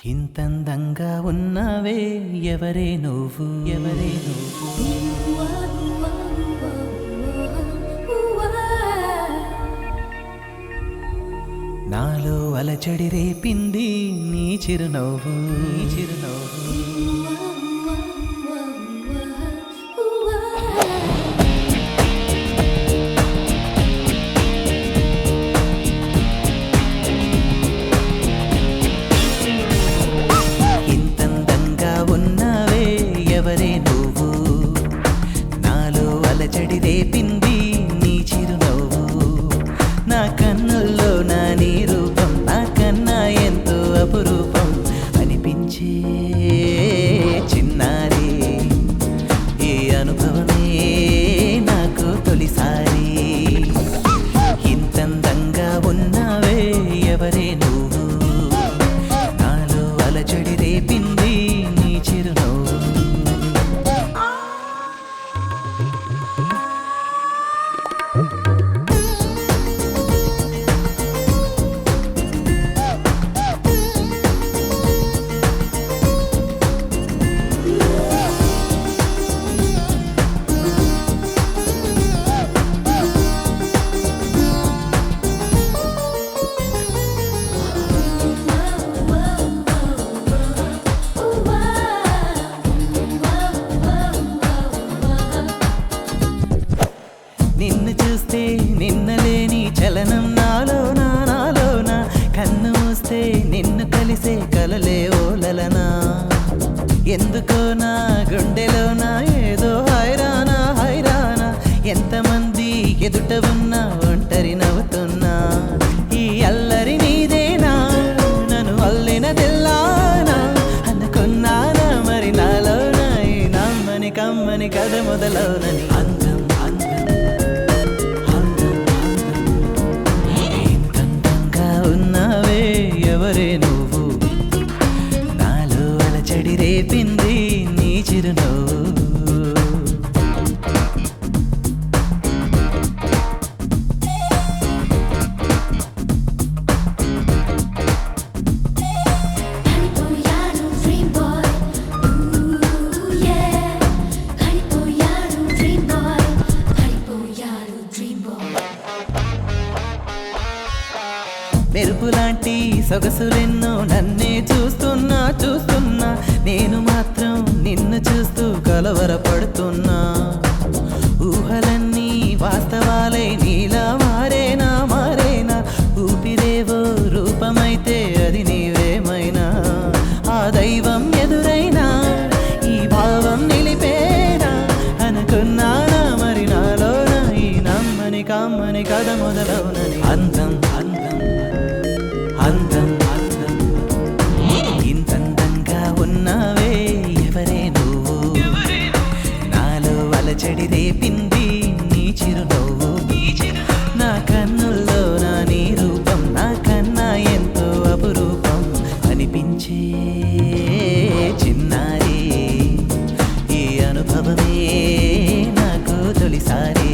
ఇంతందంగా ఉన్నావే ఎవరే నువ్వు ఎవరే నువ్వు నాలో అలచడి రేపింది నీ చిరునవ్వు నీ చిరునవ్వు ఇంతందంగా ఉన్నావే ఎవరే నువ్వు నాలో అలచడి రేపింది నీ చిరునవ్వు నా కన్నుల్లో నా నీ రూపం నాకన్నా ఎంతో అపురూపం అనిపించే చిన్నారి ఈ అనుభవమే నాకు తొలిసారి ఇంతందంగా ఉన్నావే ఎవరే నువ్వు నాలో అలచడి రేపింది నీ చిరునవ్వు నిన్ను చూస్తే నిన్నలేని చలనం నాలోన కన్ను మూస్తే నిన్ను కలిసే కలలే ఓలలనా ఎందుకో నా గుండెలోన ఏదో హైరానా ఎంతమంది ఎదుట ఉన్నా ఒంటరి నవ్వుతున్నా ఈ అల్లరి నీదేనా నన్ను అల్లినదెల్లానా అనుకున్నానా మరి నాలోన ఈ నమ్మని కమ్మని కథ మొదలవునని అందం ఉన్నావే ఎవరే నువ్వు నాలో అలచడి రేపింది నీ చిరునవ్వు మెరుపులాంటి సొగసులెన్నో నన్నే చూస్తున్నా నేను మాత్రం నిన్ను చూస్తూ కలవరపడుతున్నా ఊహలన్నీ వాస్తవాలై నీలా మారేనా ఊపిరేవో రూపమైతే అది నీవేమైనా ఆ దైవం ఎదురైనా ఈ భావం నిలిపేనా అనుకున్నానా మరి నాలోన ఈ నమ్మని కమ్మని కథ మొదలవునని అందం ఇంతందంగా ఉన్నావే ఎవరే నువ్వు నాలో అలచడి రేపింది నీ చిరునవ్వు నా కన్నుల్లో నా నీ రూపం నాకన్నా ఎంతో అపురూపం అనిపించే చిన్నారి ఈ అనుభవమే నాకు తొలిసారి